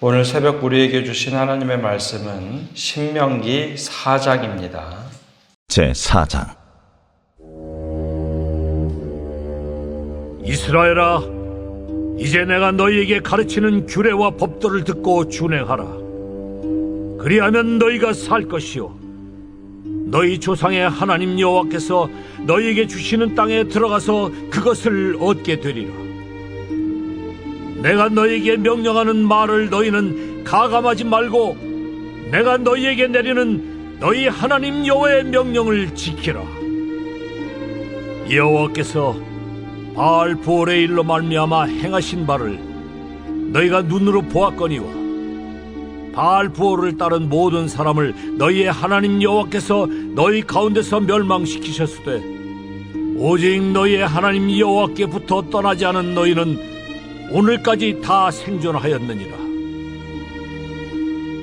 오늘 새벽 우리에게 주신 하나님의 말씀은 신명기 4장입니다. 제4장. 이스라엘아, 이제 내가 너희에게 가르치는 규례와 법도를 듣고 준행하라. 그리하면 너희가 살 것이요 너희 조상의 하나님 여호와께서 너희에게 주시는 땅에 들어가서 그것을 얻게 되리라. 내가 너희에게 명령하는 말을 너희는 가감하지 말고 내가 너희에게 내리는 너희 하나님 여호와의 명령을 지키라. 여호와께서 바알 부올의 일로 말미암아 행하신 바를 너희가 눈으로 보았거니와 바알 부올을 따른 모든 사람을 너희의 하나님 여호와께서 너희 가운데서 멸망시키셨으되 오직 너희의 하나님 여호와께부터 떠나지 않은 너희는 오늘까지 다 생존하였느니라.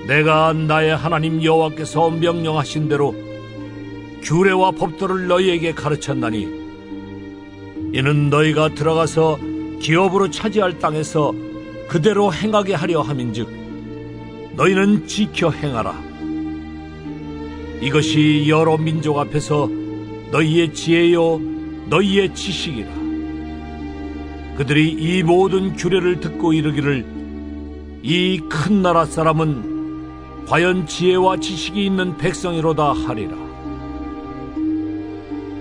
내가 나의 하나님 여호와께서 명령하신 대로 규례와 법도를 너희에게 가르쳤나니 이는 너희가 들어가서 기업으로 차지할 땅에서 그대로 행하게 하려 함인즉 너희는 지켜 행하라. 이것이 여러 민족 앞에서 너희의 지혜요 너희의 지식이라. 그들이 이 모든 규례를 듣고 이르기를 이 큰 나라 사람은 과연 지혜와 지식이 있는 백성이로다 하리라.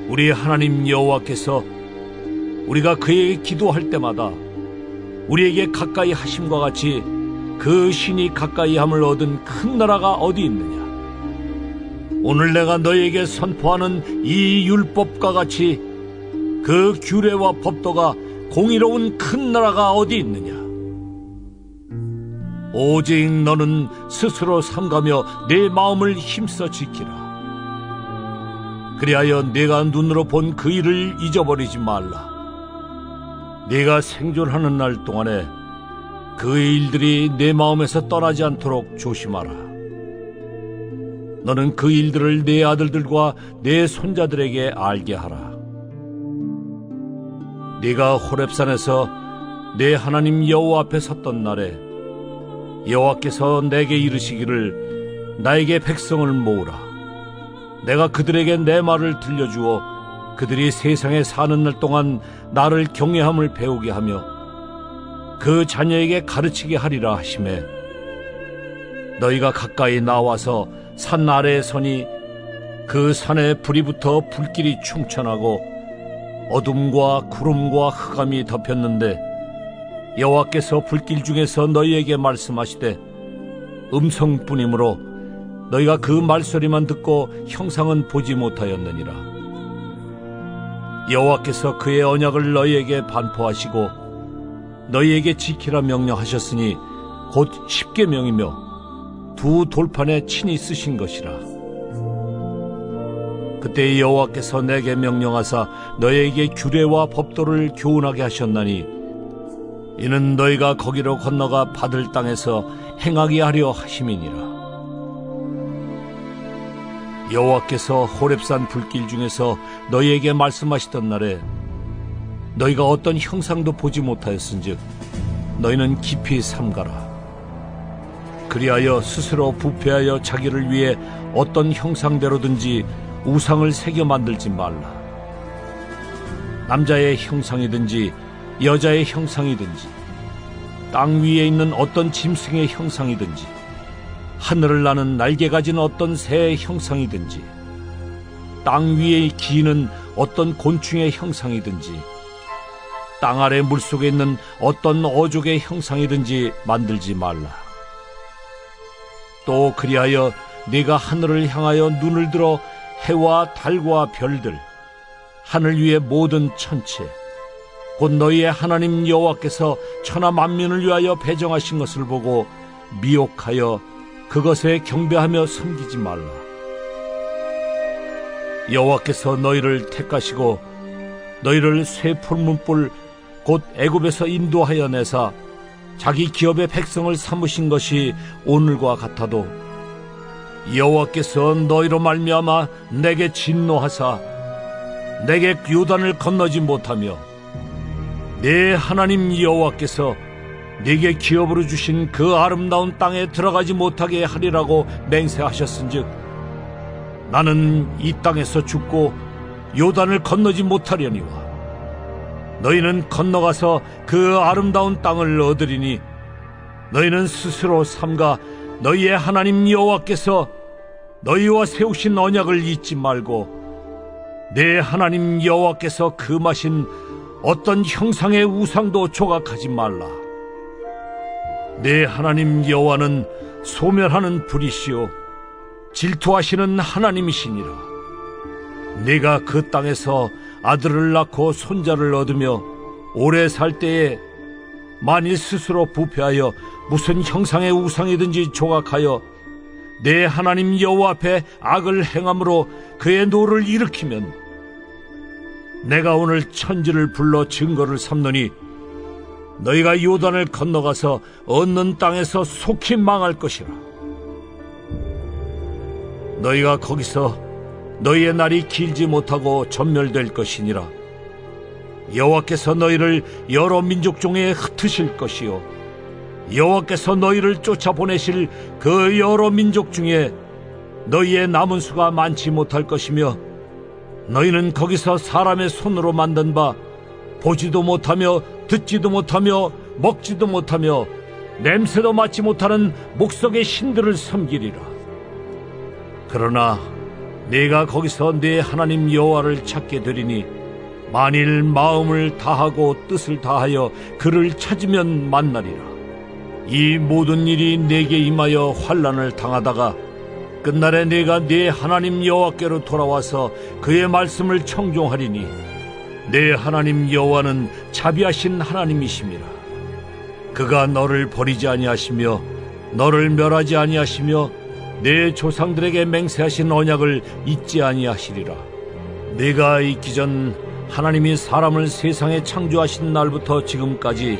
우리 하나님 여호와께서 우리가 그에게 기도할 때마다 우리에게 가까이 하심과 같이 그 신이 가까이 함을 얻은 큰 나라가 어디 있느냐. 오늘 내가 너희에게 선포하는 이 율법과 같이 그 규례와 법도가 공의로운 큰 나라가 어디 있느냐. 오직 너는 스스로 삼가며 내 마음을 힘써 지키라. 그리하여 네가 눈으로 본 그 일을 잊어버리지 말라. 네가 생존하는 날 동안에 그 일들이 내 마음에서 떠나지 않도록 조심하라. 너는 그 일들을 네 아들들과 네 손자들에게 알게 하라. 네가 호렙산에서 내 하나님 여호와 앞에 섰던 날에 여호와께서 내게 이르시기를 나에게 백성을 모으라. 내가 그들에게 내 말을 들려주어 그들이 세상에 사는 날 동안 나를 경외함을 배우게 하며 그 자녀에게 가르치게 하리라 하시매 너희가 가까이 나와서 산 아래에 서니 그 산에 불이 붙어 불길이 충천하고 어둠과 구름과 흑암이 덮였는데 여호와께서 불길 중에서 너희에게 말씀하시되 음성뿐이므로 너희가 그 말소리만 듣고 형상은 보지 못하였느니라. 여호와께서 그의 언약을 너희에게 반포하시고 너희에게 지키라 명령하셨으니 곧 십계명이며 두 돌판에 친히 쓰신 것이라. 그때 여호와께서 내게 명령하사 너희에게 규례와 법도를 교훈하게 하셨나니 이는 너희가 거기로 건너가 받을 땅에서 행하게 하려 하심이니라. 여호와께서 호렙산 불길 중에서 너희에게 말씀하시던 날에 너희가 어떤 형상도 보지 못하였은즉 너희는 깊이 삼가라. 그리하여 스스로 부패하여 자기를 위해 어떤 형상대로든지 우상을 새겨 만들지 말라. 남자의 형상이든지 여자의 형상이든지 땅 위에 있는 어떤 짐승의 형상이든지 하늘을 나는 날개 가진 어떤 새의 형상이든지 땅 위에 기는 어떤 곤충의 형상이든지 땅 아래 물속에 있는 어떤 어족의 형상이든지 만들지 말라. 또 그리하여 네가 하늘을 향하여 눈을 들어 해와 달과 별들 하늘 위의 모든 천체 곧 너희의 하나님 여호와께서 천하 만민을 위하여 배정하신 것을 보고 미혹하여 그것에 경배하며 섬기지 말라. 여호와께서 너희를 택하시고 너희를 쇠 풀문불 곧 애굽에서 인도하여 내사 자기 기업의 백성을 삼으신 것이 오늘과 같아도 여호와께서 너희로 말미암아 내게 진노하사 내게 요단을 건너지 못하며 내 하나님 여호와께서 네게 기업으로 주신 그 아름다운 땅에 들어가지 못하게 하리라고 맹세하셨은즉 나는 이 땅에서 죽고 요단을 건너지 못하려니와 너희는 건너가서 그 아름다운 땅을 얻으리니 너희는 스스로 삼가 너희의 하나님 여호와께서 너희와 세우신 언약을 잊지 말고 내 하나님 여호와께서 금하신 어떤 형상의 우상도 조각하지 말라. 내 하나님 여호와는 소멸하는 불이시요 질투하시는 하나님이시니라. 네가 그 땅에서 아들을 낳고 손자를 얻으며 오래 살 때에 만일 스스로 부패하여 무슨 형상의 우상이든지 조각하여 내 하나님 여호와 앞에 악을 행함으로 그의 노를 일으키면 내가 오늘 천지를 불러 증거를 삼노니 너희가 요단을 건너가서 얻는 땅에서 속히 망할 것이라. 너희가 거기서 너희의 날이 길지 못하고 전멸될 것이니라. 여호와께서 너희를 여러 민족 중에 흩으실 것이요 여호와께서 너희를 쫓아보내실 그 여러 민족 중에 너희의 남은 수가 많지 못할 것이며 너희는 거기서 사람의 손으로 만든 바 보지도 못하며 듣지도 못하며 먹지도 못하며 냄새도 맡지 못하는 목석의 신들을 섬기리라. 그러나 네가 거기서 네 하나님 여호와를 찾게 되리니 만일 마음을 다하고 뜻을 다하여 그를 찾으면 만나리라. 이 모든 일이 네게 임하여 환난을 당하다가 끝날에 네가 네 하나님 여호와께로 돌아와서 그의 말씀을 청종하리니 내 하나님 여호와는 자비하신 하나님이심이라. 그가 너를 버리지 아니하시며 너를 멸하지 아니하시며 내 조상들에게 맹세하신 언약을 잊지 아니하시리라. 네가 있기 전 하나님이 사람을 세상에 창조하신 날부터 지금까지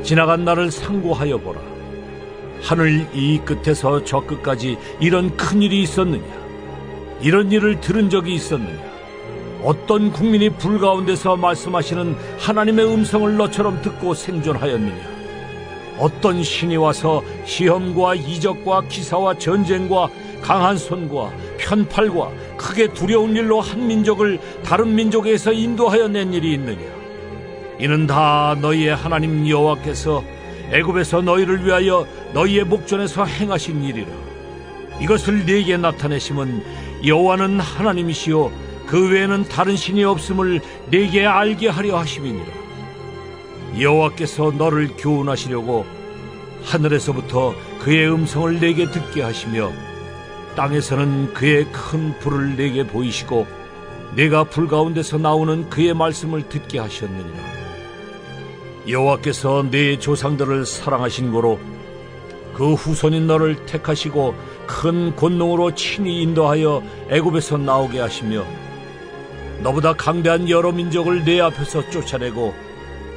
지나간 날을 상고하여 보라. 하늘 이 끝에서 저 끝까지 이런 큰일이 있었느냐? 이런 일을 들은 적이 있었느냐? 어떤 국민이 불 가운데서 말씀하시는 하나님의 음성을 너처럼 듣고 생존하였느냐? 어떤 신이 와서 시험과 이적과 기사와 전쟁과 강한 손과 편팔과 크게 두려운 일로 한 민족을 다른 민족에서 인도하여 낸 일이 있느냐? 이는 다 너희의 하나님 여호와께서 애굽에서 너희를 위하여 너희의 목전에서 행하신 일이라. 이것을 네게 나타내심은 여호와는 하나님이시요 그 외에는 다른 신이 없음을 네게 알게 하려 하심이니라. 여호와께서 너를 교훈하시려고 하늘에서부터 그의 음성을 네게 듣게 하시며 땅에서는 그의 큰 불을 네게 보이시고 네가 불 가운데서 나오는 그의 말씀을 듣게 하셨느니라. 여호와께서 네 조상들을 사랑하신 고로 그 후손인 너를 택하시고 큰 권능으로 친히 인도하여 애굽에서 나오게 하시며 너보다 강대한 여러 민족을 네 앞에서 쫓아내고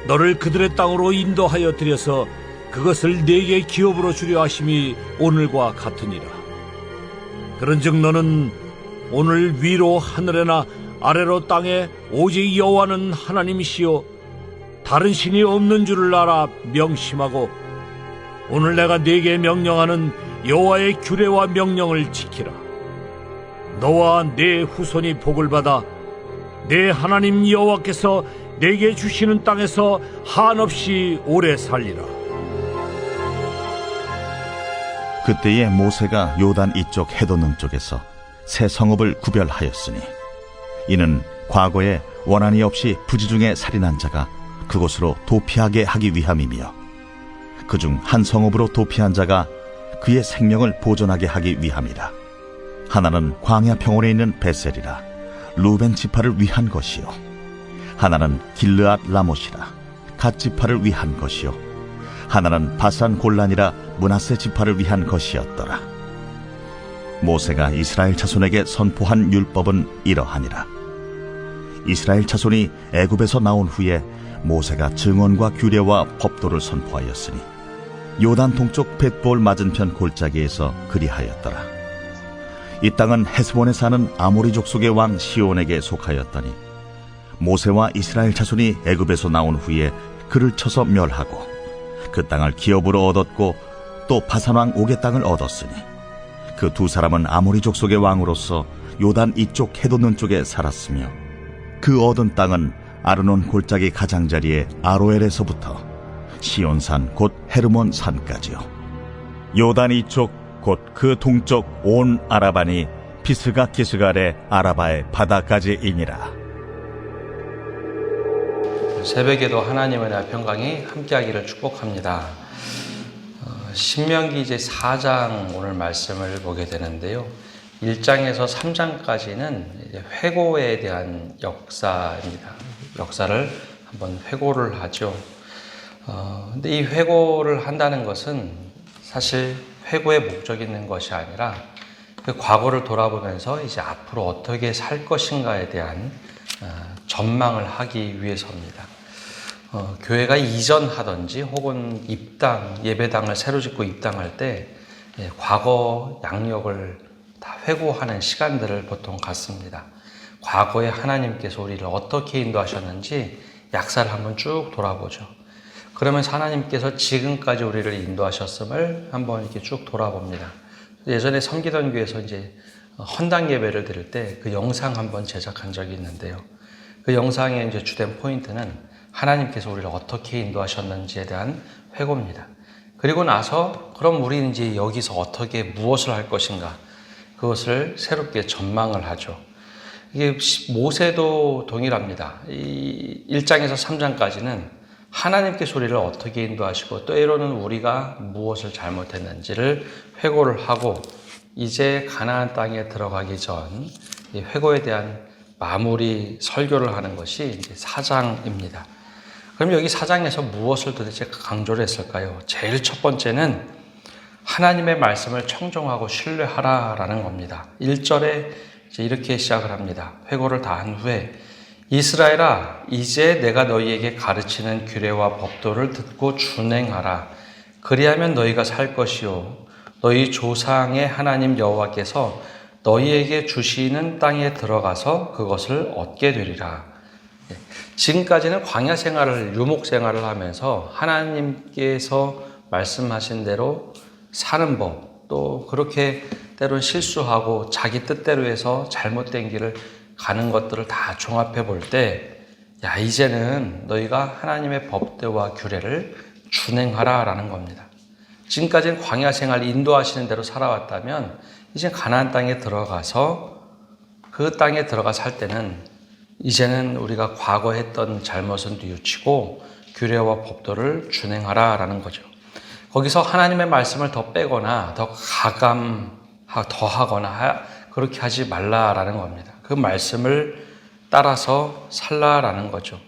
너를 그들의 땅으로 인도하여 들여서 그것을 네게 기업으로 주려 하심이 오늘과 같으니라. 그런즉 너는 오늘 위로 하늘에나 아래로 땅에 오직 여호와는 하나님이시요 다른 신이 없는 줄을 알아 명심하고 오늘 내가 네게 명령하는 여호와의 규례와 명령을 지키라. 너와 네 후손이 복을 받아 내 하나님 여호와께서 네게 주시는 땅에서 한없이 오래 살리라. 그때에 모세가 요단 이쪽 해돋는 쪽에서 새 성읍을 구별하였으니 이는 과거에 원한이 없이 부지 중에 살인한 자가 그곳으로 도피하게 하기 위함이며 그중 한 성읍으로 도피한 자가 그의 생명을 보존하게 하기 위함이라. 하나는 광야 평원에 있는 베셀이라 루벤 지파를 위한 것이요 하나는 길르앗 라못이라 갓 지파를 위한 것이요 하나는 바산 골란이라 므낫세 지파를 위한 것이었더라. 모세가 이스라엘 자손에게 선포한 율법은 이러하니라. 이스라엘 자손이 애굽에서 나온 후에 모세가 증언과 규례와 법도를 선포하였으니 요단 동쪽 벳볼 맞은편 골짜기에서 그리하였더라. 이 땅은 헤스본에 사는 아모리 족속의 왕 시온에게 속하였더니 모세와 이스라엘 자손이 애굽에서 나온 후에 그를 쳐서 멸하고 그 땅을 기업으로 얻었고 또 바산왕 옥의 땅을 얻었으니 그 두 사람은 아모리 족속의 왕으로서 요단 이쪽 해돋는 쪽에 살았으며 그 얻은 땅은 아르논 골짜기 가장자리의 아로엘에서부터 시온산 곧 헤르몬 산까지요. 요단 이쪽 곧 그 동쪽 온 아라반이 비스가 기스갈의 아라바의 바다까지이니라. 새벽에도 하나님의 나라 평강이 함께하기를 축복합니다. 신명기 이제 4장 오늘 말씀을 보게 되는데요. 1장에서 3장까지는 이제 회고에 대한 역사입니다. 역사를 한번 회고를 하죠. 근데 이 회고를 한다는 것은 사실 회고의 목적이 있는 것이 아니라 그 과거를 돌아보면서 이제 앞으로 어떻게 살 것인가에 대한 전망을 하기 위해서입니다. 교회가 이전하든지 혹은 입당, 예배당을 새로 짓고 입당할 때 과거 양력을 다 회고하는 시간들을 보통 갖습니다. 과거에 하나님께서 우리를 어떻게 인도하셨는지 약사를 한번 쭉 돌아보죠. 그러면서 하나님께서 지금까지 우리를 인도하셨음을 한번 이렇게 쭉 돌아봅니다. 예전에 섬기던 교회에서 이제 헌당 예배를 드릴 때 그 영상 한번 제작한 적이 있는데요. 그 영상의 이제 주된 포인트는 하나님께서 우리를 어떻게 인도하셨는지에 대한 회고입니다. 그리고 나서 그럼 우리는 이제 여기서 어떻게 무엇을 할 것인가 그것을 새롭게 전망을 하죠. 이게 모세도 동일합니다. 이 1장에서 3장까지는 하나님께서 우리를 어떻게 인도하시고 또 때로는 우리가 무엇을 잘못했는지를 회고를 하고 이제 가나안 땅에 들어가기 전 이 회고에 대한 마무리 설교를 하는 것이 이제 4장입니다. 그럼 여기 4장에서 무엇을 도대체 강조를 했을까요? 제일 첫 번째는 하나님의 말씀을 청종하고 신뢰하라라는 겁니다. 1절에 이제 이렇게 시작을 합니다. 회고를 다 한 후에 이스라엘아 이제 내가 너희에게 가르치는 규례와 법도를 듣고 준행하라. 그리하면 너희가 살 것이요 너희 조상의 하나님 여호와께서 너희에게 주시는 땅에 들어가서 그것을 얻게 되리라. 지금까지는 광야 생활을 유목 생활을 하면서 하나님께서 말씀하신 대로 사는 법, 또 그렇게 때론 실수하고 자기 뜻대로 해서 잘못된 길을 가는 것들을 다 종합해 볼 때, 야, 이제는 너희가 하나님의 법대와 규례를 준행하라라는 겁니다. 지금까지는 광야 생활 인도하시는 대로 살아왔다면, 이제 가나안 땅에 들어가서 그 땅에 들어가 살 때는 이제는 우리가 과거 했던 잘못은 뉘우치고 규례와 법도를 준행하라라는 거죠. 거기서 하나님의 말씀을 더 빼거나 더 더하거나 그렇게 하지 말라라는 겁니다. 그 말씀을 따라서 살라라는 거죠.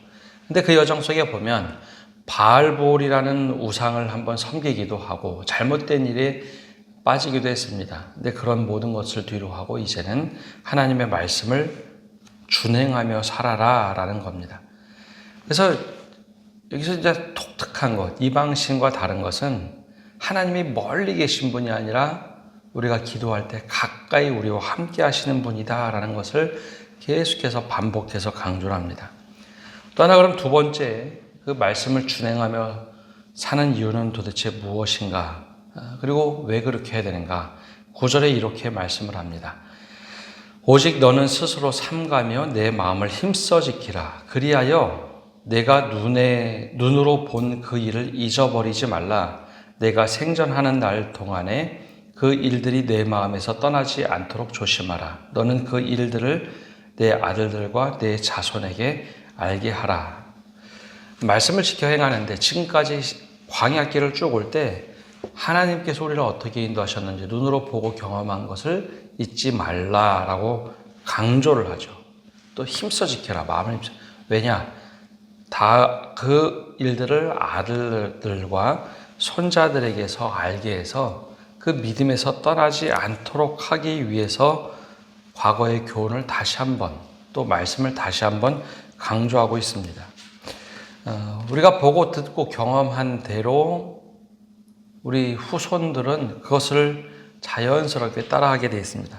근데 그 여정 속에 보면 바알볼이라는 우상을 한번 섬기기도 하고 잘못된 일에 빠지기도 했습니다. 근데 그런 모든 것을 뒤로 하고 이제는 하나님의 말씀을 준행하며 살아라라는 겁니다. 그래서 여기서 이제 독특한 것, 이방신과 다른 것은 하나님이 멀리 계신 분이 아니라 우리가 기도할 때 가까이 우리와 함께 하시는 분이다라는 것을 계속해서 반복해서 강조를 합니다. 또 하나 그럼 두 번째, 그 말씀을 준행하며 사는 이유는 도대체 무엇인가? 그리고 왜 그렇게 해야 되는가? 9절에 이렇게 말씀을 합니다. 오직 너는 스스로 삼가며 내 마음을 힘써 지키라. 그리하여 내가 눈으로 본 그 일을 잊어버리지 말라. 내가 생전하는 날 동안에 그 일들이 내 마음에서 떠나지 않도록 조심하라. 너는 그 일들을 내 아들들과 내 자손에게 알게 하라. 말씀을 지켜 행하는데 지금까지 광야길을 쭉 올 때 하나님께서 우리를 어떻게 인도하셨는지 눈으로 보고 경험한 것을 잊지 말라라고 강조를 하죠. 또 힘써 지켜라. 마음을 힘써. 왜냐? 다 그 일들을 아들들과 손자들에게서 알게 해서 그 믿음에서 떠나지 않도록 하기 위해서 과거의 교훈을 다시 한번 또 말씀을 다시 한번 강조하고 있습니다. 우리가 보고 듣고 경험한 대로 우리 후손들은 그것을 자연스럽게 따라하게 되어 있습니다.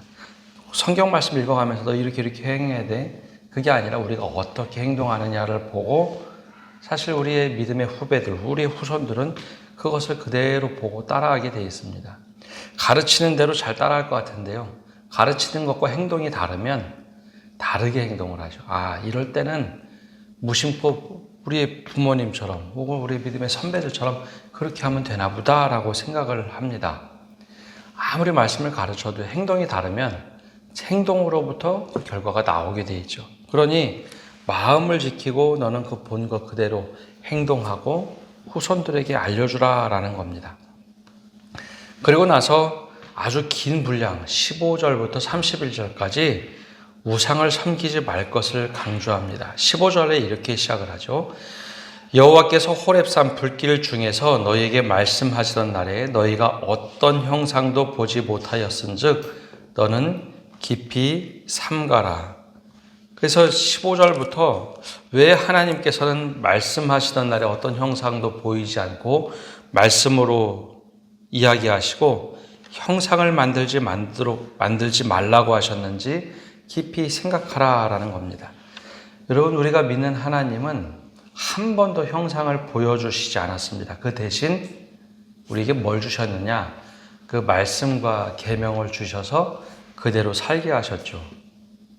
성경 말씀 읽어가면서 너 이렇게 행해야 돼. 그게 아니라 우리가 어떻게 행동하느냐를 보고 사실 우리의 믿음의 후배들, 우리의 후손들은 그것을 그대로 보고 따라하게 되어 있습니다. 가르치는 대로 잘 따라할 것 같은데요. 가르치는 것과 행동이 다르면 다르게 행동을 하죠. 이럴 때는 무심코 우리의 부모님처럼 혹은 우리 믿음의 선배들처럼 그렇게 하면 되나 보다라고 생각을 합니다. 아무리 말씀을 가르쳐도 행동이 다르면 행동으로부터 그 결과가 나오게 돼 있죠. 그러니 마음을 지키고 너는 그 본 것 그대로 행동하고 후손들에게 알려주라라는 겁니다. 그리고 나서 아주 긴 분량 15절부터 31절까지 우상을 섬기지 말 것을 강조합니다. 15절에 이렇게 시작을 하죠. 여호와께서 호렙산 불길 중에서 너희에게 말씀하시던 날에 너희가 어떤 형상도 보지 못하였은즉 너는 깊이 삼가라. 그래서 15절부터 왜 하나님께서는 말씀하시던 날에 어떤 형상도 보이지 않고 말씀으로 이야기하시고 형상을 만들지 말라고 하셨는지 깊이 생각하라라는 겁니다. 여러분, 우리가 믿는 하나님은 한 번도 형상을 보여주시지 않았습니다. 그 대신 우리에게 뭘 주셨느냐? 그 말씀과 계명을 주셔서 그대로 살게 하셨죠.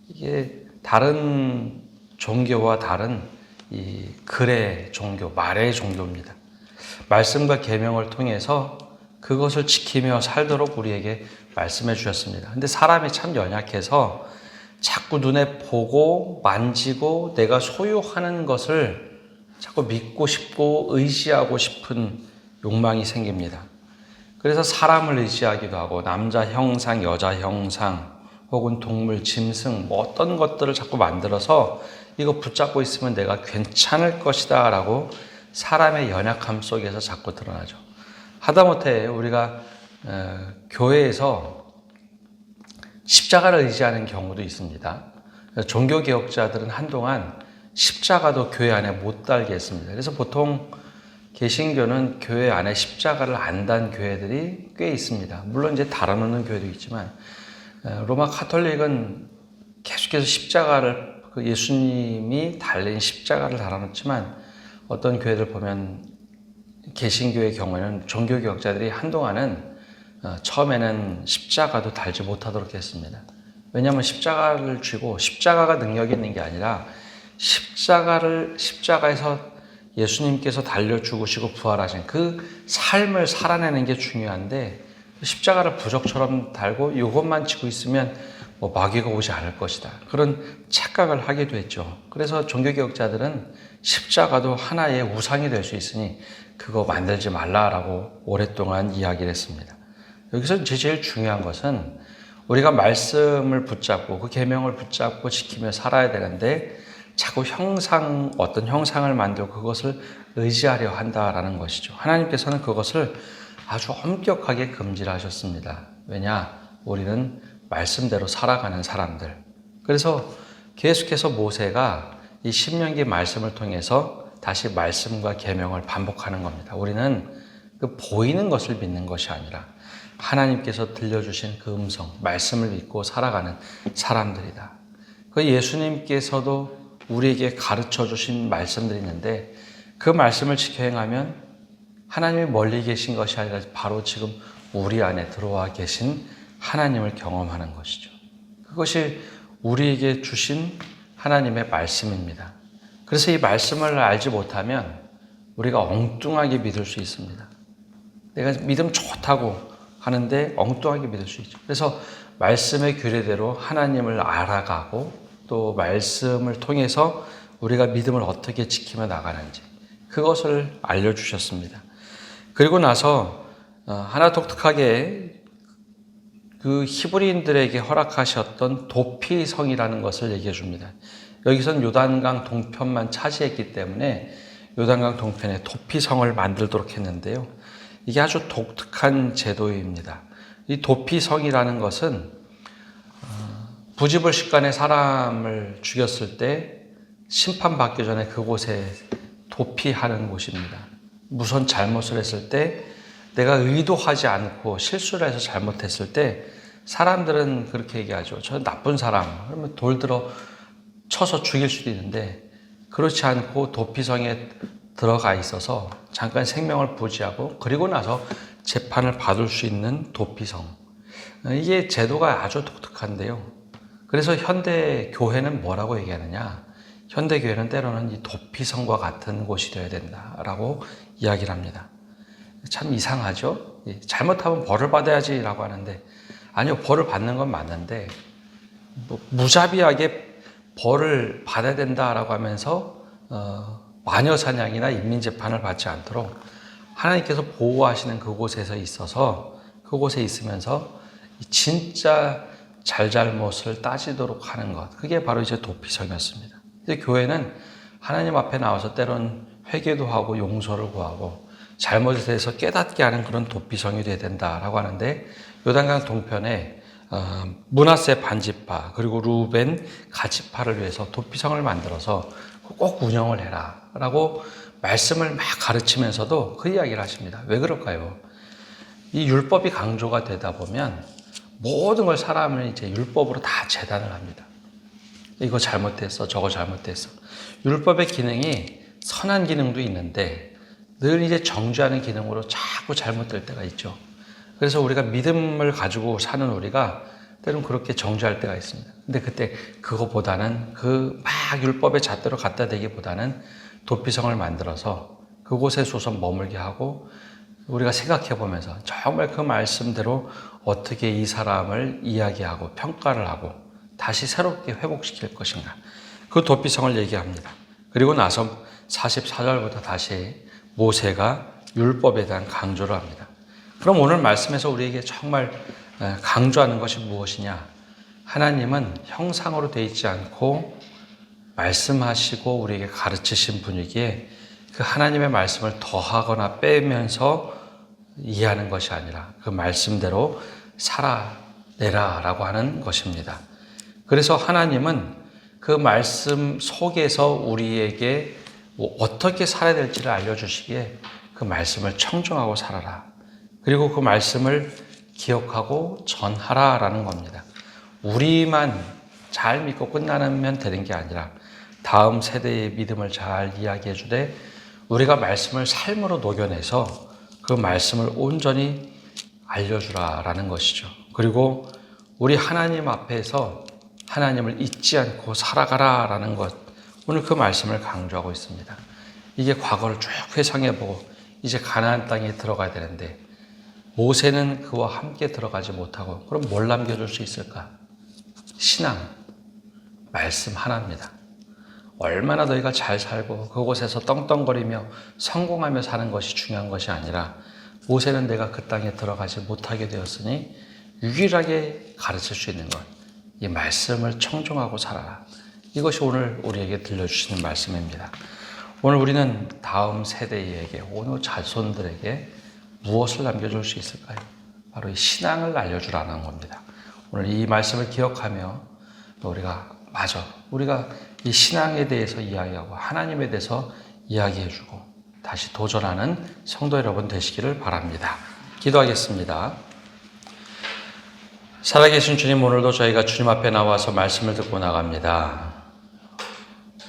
이게 다른 종교와 다른 이 글의 종교, 말의 종교입니다. 말씀과 계명을 통해서 그것을 지키며 살도록 우리에게 말씀해 주셨습니다. 근데 사람이 참 연약해서 자꾸 눈에 보고 만지고 내가 소유하는 것을 자꾸 믿고 싶고 의지하고 싶은 욕망이 생깁니다. 그래서 사람을 의지하기도 하고 남자 형상, 여자 형상 혹은 동물, 짐승 어떤 것들을 자꾸 만들어서 이거 붙잡고 있으면 내가 괜찮을 것이다 라고 사람의 연약함 속에서 자꾸 드러나죠. 하다못해 우리가 교회에서 십자가를 의지하는 경우도 있습니다. 종교개혁자들은 한동안 십자가도 교회 안에 못 달게 했습니다. 그래서 보통 개신교는 교회 안에 십자가를 안 단 교회들이 꽤 있습니다. 물론 이제 달아놓는 교회도 있지만 로마 카톨릭은 계속해서 십자가를 예수님이 달린 십자가를 달아놓지만 어떤 교회들 보면 개신교의 경우에는 종교개혁자들이 한동안은 처음에는 십자가도 달지 못하도록 했습니다. 왜냐하면 십자가를 쥐고 십자가가 능력이 있는 게 아니라 십자가에서 예수님께서 달려 죽으시고 부활하신 그 삶을 살아내는 게 중요한데 십자가를 부적처럼 달고 이것만 지고 있으면 마귀가 오지 않을 것이다. 그런 착각을 하기도 했죠. 그래서 종교개혁자들은 십자가도 하나의 우상이 될 수 있으니 그거 만들지 말라라고 오랫동안 이야기를 했습니다. 여기서 제일 중요한 것은 우리가 말씀을 붙잡고 그 계명을 붙잡고 지키며 살아야 되는데 자꾸 어떤 형상을 만들고 그것을 의지하려 한다라는 것이죠. 하나님께서는 그것을 아주 엄격하게 금지를 하셨습니다. 왜냐? 우리는 말씀대로 살아가는 사람들. 그래서 계속해서 모세가 이 신명기 말씀을 통해서 다시 말씀과 계명을 반복하는 겁니다. 우리는 그 보이는 것을 믿는 것이 아니라 하나님께서 들려주신 그 음성, 말씀을 믿고 살아가는 사람들이다. 그 예수님께서도 우리에게 가르쳐 주신 말씀들이 있는데 그 말씀을 지켜 행하면 하나님이 멀리 계신 것이 아니라 바로 지금 우리 안에 들어와 계신 하나님을 경험하는 것이죠. 그것이 우리에게 주신 하나님의 말씀입니다. 그래서 이 말씀을 알지 못하면 우리가 엉뚱하게 믿을 수 있습니다. 내가 믿음 좋다고 하는데 엉뚱하게 믿을 수 있죠. 그래서 말씀의 규례대로 하나님을 알아가고 또 말씀을 통해서 우리가 믿음을 어떻게 지키며 나가는지 그것을 알려주셨습니다. 그리고 나서 하나 독특하게 그 히브리인들에게 허락하셨던 도피성이라는 것을 얘기해 줍니다. 여기서는 요단강 동편만 차지했기 때문에 요단강 동편에 도피성을 만들도록 했는데요. 이게 아주 독특한 제도입니다. 이 도피성이라는 것은 부지불식간에 사람을 죽였을 때 심판받기 전에 그곳에 도피하는 곳입니다. 무슨 잘못을 했을 때 내가 의도하지 않고 실수를 해서 잘못했을 때 사람들은 그렇게 얘기하죠. 저 나쁜 사람. 그러면 돌 들어 쳐서 죽일 수도 있는데 그렇지 않고 도피성에 들어가 있어서 잠깐 생명을 부지하고 그리고 나서 재판을 받을 수 있는 도피성. 이게 제도가 아주 독특한데요. 그래서 현대 교회는 뭐라고 얘기하느냐? 현대 교회는 때로는 이 도피성과 같은 곳이 되어야 된다라고 이야기를 합니다. 참 이상하죠? 잘못하면 벌을 받아야지라고 하는데 아니요, 벌을 받는 건 맞는데 무자비하게 벌을 받아야 된다라고 하면서 마녀 사냥이나 인민재판을 받지 않도록 하나님께서 보호하시는 그곳에서 있어서 그곳에 있으면서 진짜 잘잘못을 따지도록 하는 것, 그게 바로 이제 도피성이었습니다. 이제 교회는 하나님 앞에 나와서 때론 회개도 하고 용서를 구하고 잘못에 대해서 깨닫게 하는 그런 도피성이 되어야 된다라고 하는데, 요단강 동편에 므낫세 반지파 그리고 루벤 가지파를 위해서 도피성을 만들어서 꼭 운영을 해라 라고 말씀을 막 가르치면서도 그 이야기를 하십니다. 왜 그럴까요? 이 율법이 강조가 되다 보면 모든 걸 사람은 이제 율법으로 다 재단을 합니다. 이거 잘못됐어, 저거 잘못됐어. 율법의 기능이 선한 기능도 있는데 늘 이제 정죄하는 기능으로 자꾸 잘못될 때가 있죠. 그래서 우리가 믿음을 가지고 사는 우리가 때로는 그렇게 정죄할 때가 있습니다. 근데 그때 그거보다는 그 막 율법의 잣대로 갖다 대기보다는 도피성을 만들어서 그곳에 우선 머물게 하고 우리가 생각해 보면서 정말 그 말씀대로 어떻게 이 사람을 이야기하고 평가를 하고 다시 새롭게 회복시킬 것인가. 그 도피성을 얘기합니다. 그리고 나서 44절부터 다시 모세가 율법에 대한 강조를 합니다. 그럼 오늘 말씀에서 우리에게 정말 강조하는 것이 무엇이냐? 하나님은 형상으로 되어 있지 않고 말씀하시고 우리에게 가르치신 분이기에 그 하나님의 말씀을 더하거나 빼면서 이해하는 것이 아니라 그 말씀대로 살아내라라고 하는 것입니다. 그래서 하나님은 그 말씀 속에서 우리에게 어떻게 살아야 될지를 알려주시기에 그 말씀을 청종하고 살아라. 그리고 그 말씀을 기억하고 전하라라는 겁니다. 우리만 잘 믿고 끝나면 되는 게 아니라 다음 세대의 믿음을 잘 이야기해 주되 우리가 말씀을 삶으로 녹여내서 그 말씀을 온전히 알려주라라는 것이죠. 그리고 우리 하나님 앞에서 하나님을 잊지 않고 살아가라라는 것, 오늘 그 말씀을 강조하고 있습니다. 이게 과거를 쭉 회상해보고 이제 가나안 땅에 들어가야 되는데 모세는 그와 함께 들어가지 못하고 그럼 뭘 남겨줄 수 있을까? 신앙, 말씀 하나입니다. 얼마나 너희가 잘 살고 그곳에서 떵떵거리며 성공하며 사는 것이 중요한 것이 아니라 모세는 내가 그 땅에 들어가지 못하게 되었으니 유일하게 가르칠 수 있는 것, 이 말씀을 청종하고 살아라. 이것이 오늘 우리에게 들려주시는 말씀입니다. 오늘 우리는 다음 세대에게, 오늘 자손들에게 무엇을 남겨줄 수 있을까요? 바로 이 신앙을 알려주라는 겁니다. 오늘 이 말씀을 기억하며 우리가 이 신앙에 대해서 이야기하고 하나님에 대해서 이야기해주고 다시 도전하는 성도 여러분 되시기를 바랍니다. 기도하겠습니다. 살아계신 주님, 오늘도 저희가 주님 앞에 나와서 말씀을 듣고 나갑니다.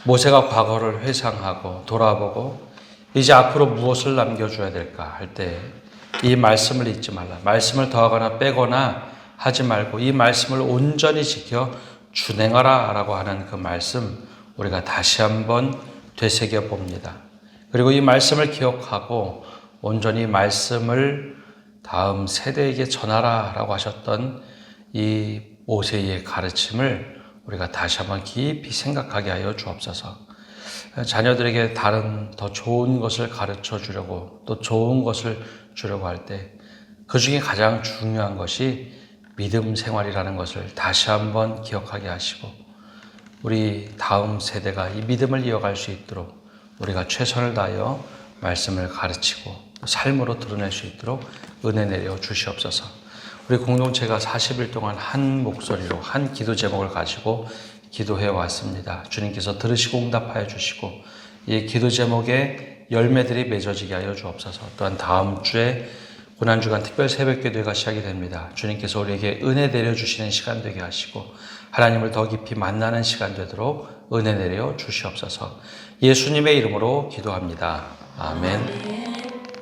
모세가 과거를 회상하고 돌아보고 이제 앞으로 무엇을 남겨줘야 될까 할 때 이 말씀을 잊지 말라. 말씀을 더하거나 빼거나 하지 말고 이 말씀을 온전히 지켜 준행하라 라고 하는 그 말씀, 우리가 다시 한번 되새겨 봅니다. 그리고 이 말씀을 기억하고 온전히 말씀을 다음 세대에게 전하라 라고 하셨던 이 모세의 가르침을 우리가 다시 한번 깊이 생각하게 하여 주옵소서. 자녀들에게 다른 더 좋은 것을 가르쳐 주려고 또 좋은 것을 주려고 할 때 그 중에 가장 중요한 것이 믿음 생활이라는 것을 다시 한번 기억하게 하시고 우리 다음 세대가 이 믿음을 이어갈 수 있도록 우리가 최선을 다하여 말씀을 가르치고 삶으로 드러낼 수 있도록 은혜 내려 주시옵소서. 우리 공동체가 40일 동안 한 목소리로 한 기도 제목을 가지고 기도해 왔습니다. 주님께서 들으시고 응답하여 주시고 이 기도 제목에 열매들이 맺어지게 하여 주옵소서. 또한 다음 주에 고난주간 특별 새벽기도회가 시작이 됩니다. 주님께서 우리에게 은혜 내려주시는 시간 되게 하시고 하나님을 더 깊이 만나는 시간 되도록 은혜 내려 주시옵소서. 예수님의 이름으로 기도합니다. 아멘.